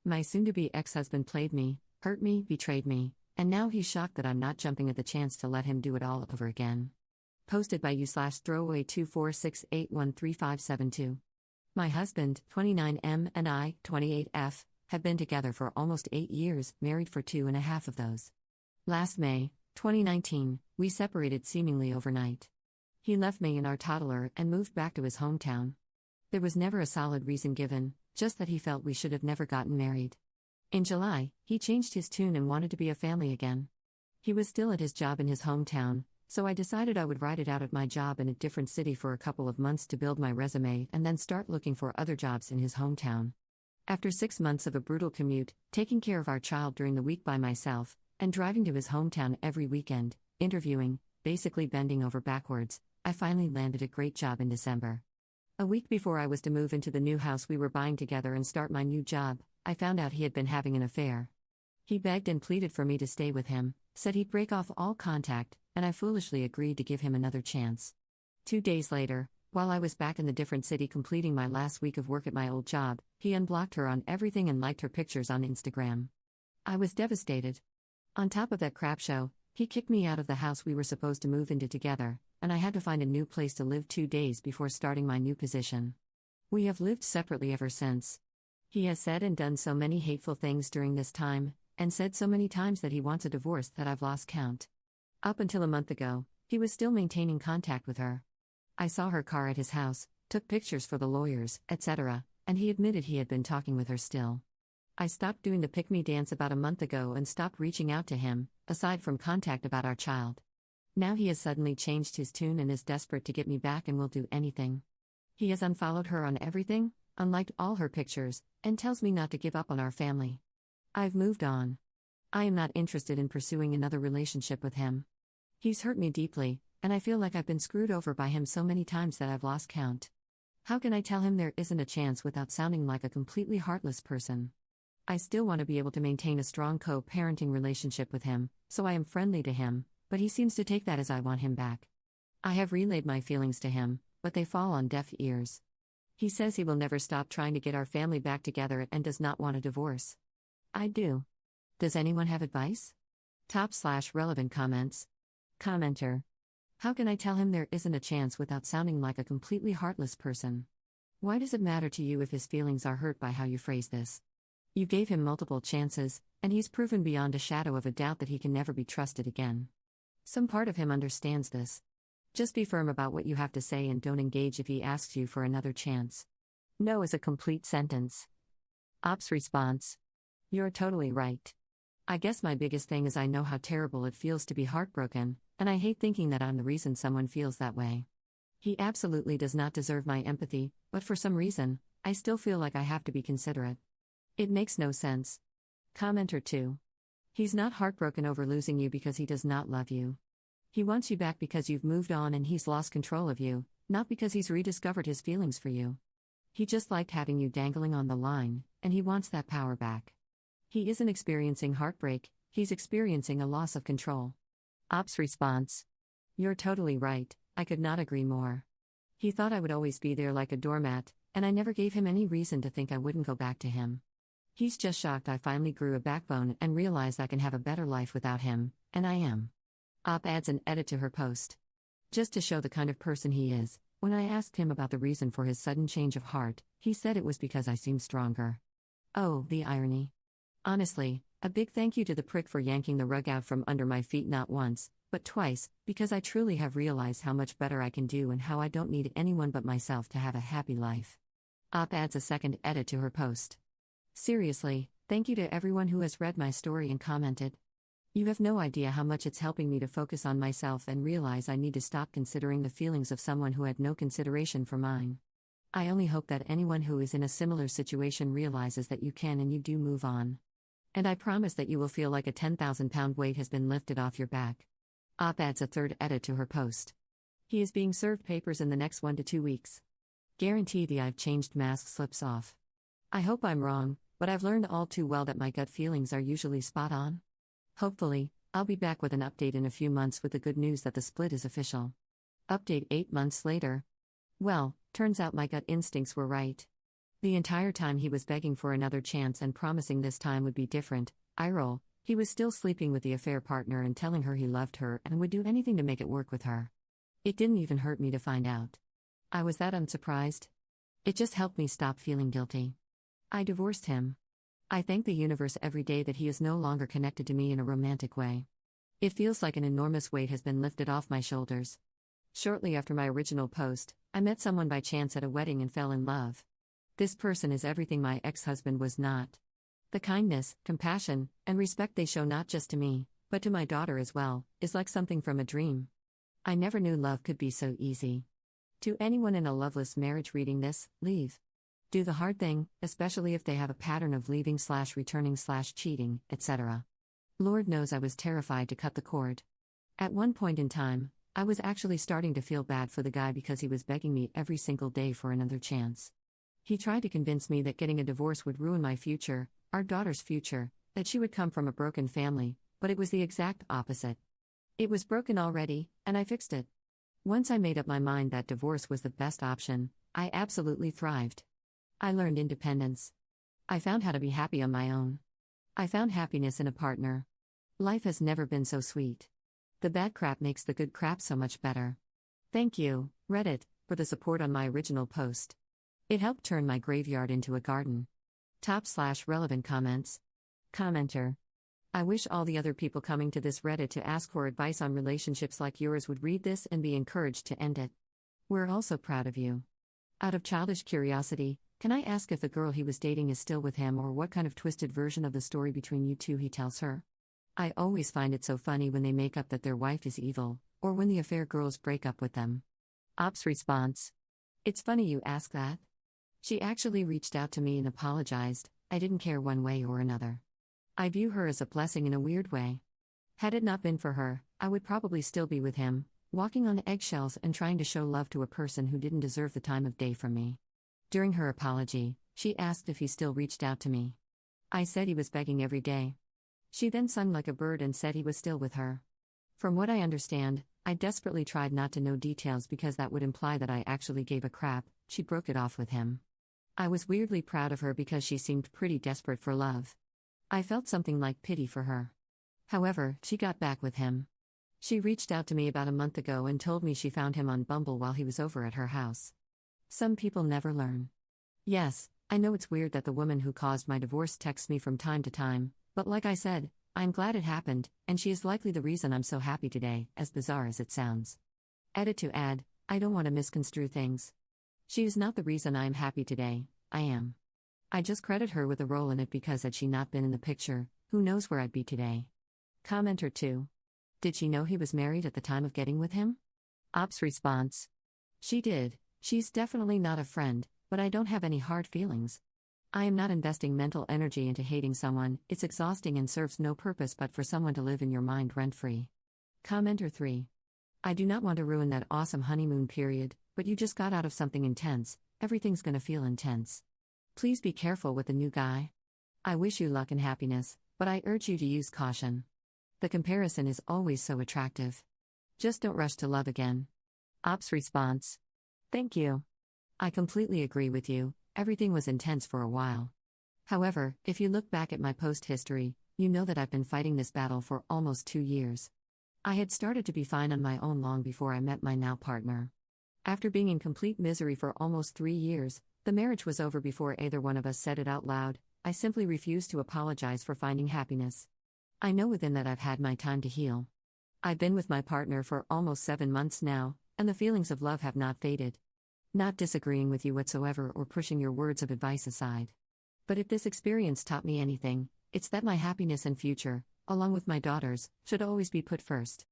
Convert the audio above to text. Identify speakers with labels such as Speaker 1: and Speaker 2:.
Speaker 1: My soon-to-be ex-husband played me, hurt me, betrayed me, and now he's shocked that I'm not jumping at the chance to let him do it all over again. Posted by u/throwaway246813572. My husband, 29M, and I, 28F, have been together for almost 8 years, married for 2.5 of those. Last May, 2019, we separated seemingly overnight. He left me and our toddler and moved back to his hometown. There was never a solid reason given, just that he felt we should have never gotten married. In July, he changed his tune and wanted to be a family again. He was still at his job in his hometown, so I decided I would ride it out at my job in a different city for a couple of months to build my resume and then start looking for other jobs in his hometown. After 6 months of a brutal commute, taking care of our child during the week by myself, and driving to his hometown every weekend, interviewing, basically bending over backwards, I finally landed a great job in December. A week before I was to move into the new house we were buying together and start my new job, I found out he had been having an affair. He begged and pleaded for me to stay with him, said he'd break off all contact, and I foolishly agreed to give him another chance. 2 days later, while I was back in the different city completing my last week of work at my old job, he unblocked her on everything and liked her pictures on Instagram. I was devastated. On top of that crap show, he kicked me out of the house we were supposed to move into together, and I had to find a new place to live 2 days before starting my new position. We have lived separately ever since. He has said and done so many hateful things during this time, and said so many times that he wants a divorce that I've lost count. Up until a month ago, he was still maintaining contact with her. I saw her car at his house, took pictures for the lawyers, etc., and he admitted he had been talking with her still. I stopped doing the pick-me dance about a month ago and stopped reaching out to him, aside from contact about our child. Now he has suddenly changed his tune and is desperate to get me back and will do anything. He has unfollowed her on everything, unliked all her pictures, and tells me not to give up on our family. I've moved on. I am not interested in pursuing another relationship with him. He's hurt me deeply, and I feel like I've been screwed over by him so many times that I've lost count. How can I tell him there isn't a chance without sounding like a completely heartless person? I still want to be able to maintain a strong co-parenting relationship with him, so I am friendly to him, but he seems to take that as I want him back. I have relayed my feelings to him, but they fall on deaf ears. He says he will never stop trying to get our family back together and does not want a divorce. I do. Does anyone have advice? /relevant comments. Commenter. How can I tell him there isn't a chance without sounding like a completely heartless person? Why does it matter to you if his feelings are hurt by how you phrase this? You gave him multiple chances, and he's proven beyond a shadow of a doubt that he can never be trusted again. Some part of him understands this. Just be firm about what you have to say and don't engage if he asks you for another chance. No is a complete sentence. Ops response. You're totally right. I guess my biggest thing is I know how terrible it feels to be heartbroken, and I hate thinking that I'm the reason someone feels that way. He absolutely does not deserve my empathy, but for some reason, I still feel like I have to be considerate. It makes no sense. Commenter 2. He's not heartbroken over losing you because he does not love you. He wants you back because you've moved on and he's lost control of you, not because he's rediscovered his feelings for you. He just liked having you dangling on the line, and he wants that power back. He isn't experiencing heartbreak, he's experiencing a loss of control. Ops response. You're totally right, I could not agree more. He thought I would always be there like a doormat, and I never gave him any reason to think I wouldn't go back to him. He's just shocked I finally grew a backbone and realized I can have a better life without him, and I am. Op adds an edit to her post. Just to show the kind of person he is, when I asked him about the reason for his sudden change of heart, he said it was because I seemed stronger. Oh, the irony. Honestly, a big thank you to the prick for yanking the rug out from under my feet not once, but twice, because I truly have realized how much better I can do and how I don't need anyone but myself to have a happy life. Op adds a second edit to her post. Seriously, thank you to everyone who has read my story and commented. You have no idea how much it's helping me to focus on myself and realize I need to stop considering the feelings of someone who had no consideration for mine. I only hope that anyone who is in a similar situation realizes that you can and you do move on. And I promise that you will feel like a 10,000-pound weight has been lifted off your back. Op adds a third edit to her post. He is being served papers in the next 1 to 2 weeks. Guarantee the I've changed mask slips off. I hope I'm wrong, but I've learned all too well that my gut feelings are usually spot on. Hopefully, I'll be back with an update in a few months with the good news that the split is official. Update 8 months later. Well, turns out my gut instincts were right. The entire time he was begging for another chance and promising this time would be different. Eye roll, he was still sleeping with the affair partner and telling her he loved her and would do anything to make it work with her. It didn't even hurt me to find out. I was that unsurprised. It just helped me stop feeling guilty. I divorced him. I thank the universe every day that he is no longer connected to me in a romantic way. It feels like an enormous weight has been lifted off my shoulders. Shortly after my original post, I met someone by chance at a wedding and fell in love. This person is everything my ex-husband was not. The kindness, compassion, and respect they show not just to me, but to my daughter as well, is like something from a dream. I never knew love could be so easy. To anyone in a loveless marriage reading this, leave. Do the hard thing, especially if they have a pattern of leaving/returning/cheating, etc. Lord knows I was terrified to cut the cord. At one point in time, I was actually starting to feel bad for the guy because he was begging me every single day for another chance. He tried to convince me that getting a divorce would ruin my future, our daughter's future, that she would come from a broken family, but it was the exact opposite. It was broken already, and I fixed it. Once I made up my mind that divorce was the best option, I absolutely thrived. I learned independence. I found how to be happy on my own. I found happiness in a partner. Life has never been so sweet. The bad crap makes the good crap so much better. Thank you, Reddit, for the support on my original post. It helped turn my graveyard into a garden. Top/relevant comments. Commenter. I wish all the other people coming to this Reddit to ask for advice on relationships like yours would read this and be encouraged to end it. We're also proud of you. Out of childish curiosity, can I ask if the girl he was dating is still with him or what kind of twisted version of the story between you two he tells her? I always find it so funny when they make up that their wife is evil, or when the affair girls break up with them. Op's response. It's funny you ask that. She actually reached out to me and apologized. I didn't care one way or another. I view her as a blessing in a weird way. Had it not been for her, I would probably still be with him, walking on eggshells and trying to show love to a person who didn't deserve the time of day from me. During her apology, she asked if he still reached out to me. I said he was begging every day. She then sung like a bird and said he was still with her. From what I understand, I desperately tried not to know details because that would imply that I actually gave a crap. She broke it off with him. I was weirdly proud of her because she seemed pretty desperate for love. I felt something like pity for her. However, she got back with him. She reached out to me about a month ago and told me she found him on Bumble while he was over at her house. Some people never learn. Yes, I know it's weird that the woman who caused my divorce texts me from time to time, but like I said, I'm glad it happened, and she is likely the reason I'm so happy today, as bizarre as it sounds. Edit to add, I don't want to misconstrue things. She is not the reason I am happy today, I am. I just credit her with a role in it because had she not been in the picture, who knows where I'd be today. Commenter 2. Did she know he was married at the time of getting with him? Op's response. She did. She's definitely not a friend, but I don't have any hard feelings. I am not investing mental energy into hating someone. It's exhausting and serves no purpose but for someone to live in your mind rent-free. Commenter 3. I do not want to ruin that awesome honeymoon period, but you just got out of something intense. Everything's gonna feel intense. Please be careful with the new guy. I wish you luck and happiness, but I urge you to use caution. The comparison is always so attractive. Just don't rush to love again. Op's response. Thank you. I completely agree with you. Everything was intense for a while. However, if you look back at my post history, you know that I've been fighting this battle for almost 2 years. I had started to be fine on my own long before I met my now partner. After being in complete misery for almost 3 years, the marriage was over before either one of us said it out loud. I simply refused to apologize for finding happiness. I know within that I've had my time to heal. I've been with my partner for almost 7 months now, and the feelings of love have not faded. Not disagreeing with you whatsoever or pushing your words of advice aside. But if this experience taught me anything, it's that my happiness and future, along with my daughter's, should always be put first.